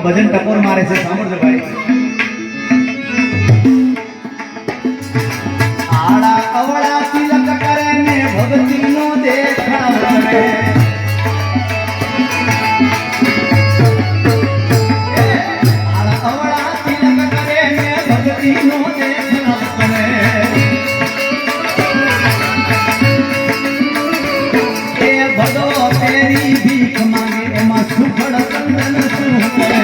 ભજન ટકોર મારે છે, સાંભળજો ભાઈ. આડા અવળા તિલક કરે ને ભક્તિનો દેખાવ કરે. આડા અવળા તિલક કરે ને ભક્તિનો દેખાવ કરે. એ ભગવો તેરી ભીખ માંગે એમાં સુખડ ચંદન શું કરે.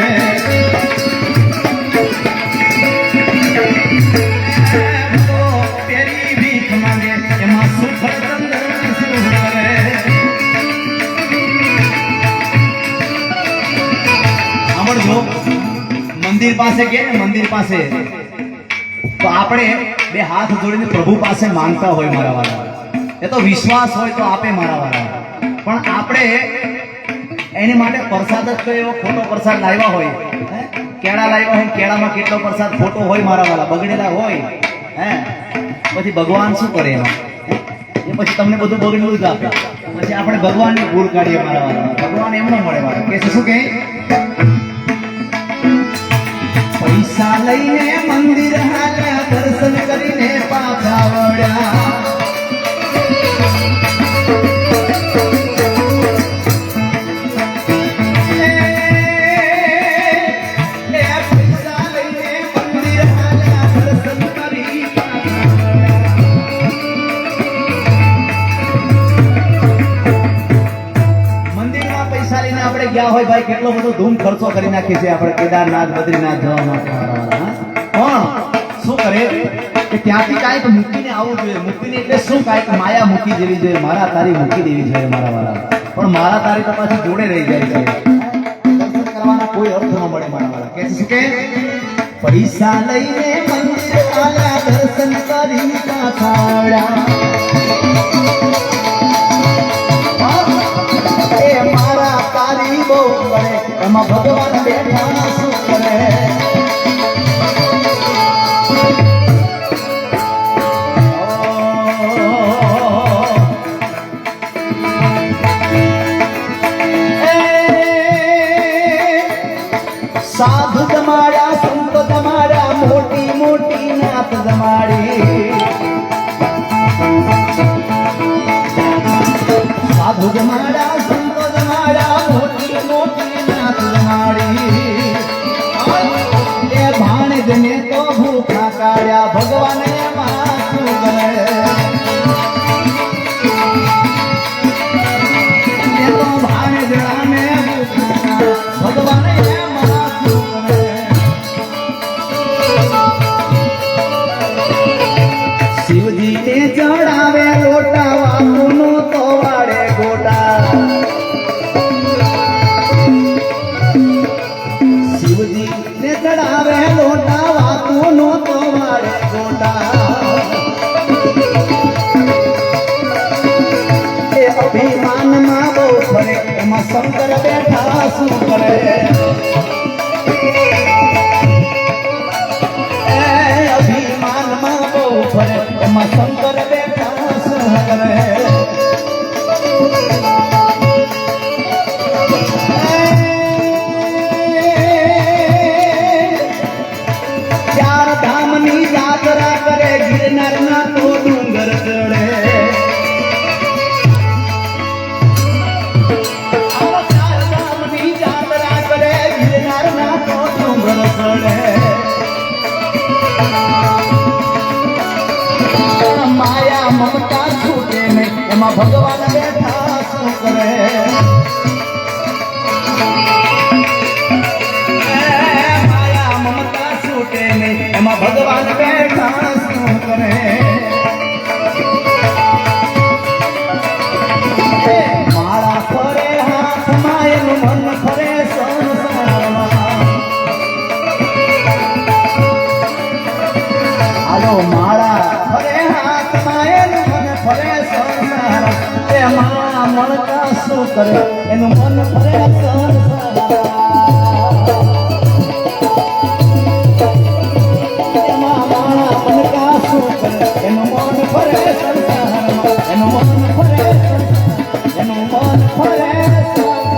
મંદિર પાસે કે મંદિર પાસે તો આપણે બે હાથ જોડીને પ્રભુ પાસે માંગતા હોય મારા વાળા. એ તો વિશ્વાસ હોય તો આપે મારા વાળા. પણ આપણે એની માટે પ્રસાદ જ તો એવો ખોટો પ્રસાદ લાવ્યા હોય, કેળા લાવ્યા હોય, કેળામાં કેટલો પ્રસાદ ખોટો હોય મારા વાળા, બગડેલા હોય. પછી ભગવાન શું કરે એમાં? એ પછી તમને બધું બગડેલું જ આપે. પછી આપણે ભગવાનની ભૂલ કાઢીએ મારા વાળા. ભગવાન એમ ન મળે મારા. કે શું કહે? પૈસા લઈને મંદિર હાલ્યા, દર્શન કરીને પાછા વળ્યા. પૈસા લઈને મંદિર હાલ્યા, દર્શન કરી પાછા વળ્યા. મંદિરમાં પૈસા લઈને આપણે ગયા હોય ભાઈ, કેટલો બધો ધૂમ ખર્ચો કરી નાખીએ છીએ આપણે કેદારનાથ બદ્રીનાથ જવા માટે. પણ શું કરે કે ત્યાંથી કાંઈક મૂકીને આવવું જોઈએ. મૂકીને એટલે શું? કાંઈક માયા મૂકી દેવી જોઈએ, મારા તારી મૂકી દેવી જોઈએ મારા વાળા. પણ મારા તારી તો પાછી જોડે રહી જાય છે. દર્શન કરવાના કોઈ અર્થ ન મળે મારા વાળા. કે શું કે પૈસા લઈને મંદિર આલ્યા, દર્શન કરી પાછા વળ્યા. મારા તારી બહુ કરે એમાં ભગવાન બેઠા શું કરે. સાધુ જમાડ્યા, સંત જમાડ્યા, મોટી મોટી નાત જમાડી. સાધુ જમાડ્યા, સંતો જમાડ્યા, મોટી મોટી નાત જમાડી. એ ભાણેજને તો ભૂખા કાઢ્યા, ભગવાન એમાં શું કરે. એ તો ભાણેજને ભૂખા ભગવાન એમાં શું કરે. શિવજીને ચડાવે લોટા, વાતુનો તો વાળે ગોટા. શિવજીને ચડાવે લોટા, વાતુનો તો વાળે ગોટા. એ અભિમાનમાં બહુ ફરે એમાં શંકર બેઠા શું કરે. અભિમાનમાં બહુ ફરે એમાં શંકર બેઠા શું કરે. ચાર ધામની યાત્રા કરે, ગિરનારના તો ડુંગર ચડે. ચાર ધામની યાત્રા કરે, ગિરનારના તો ડુંગર ચડે. માયા મમતા છૂટે નહીં એમાં ભગવાન બેઠા શું કરે. માયા મમતા છૂટે નહીં એમાં ભગવાન બેઠા શું કરે. માળા ફરે હાથમાં, એનું મન ફરે સંસારમાં. હાલો માળા ફરે હાથમાં, એનું મન ફરે સંસાર. એમાં મળતા શું કરે, એનું મન ફરે સંસાર. એમાં માળા મનકા શું કરે, એનું મન ફરે સંસારમાં. એનું મન ફરે સંસાર, એનું મન ફરે સંસાર.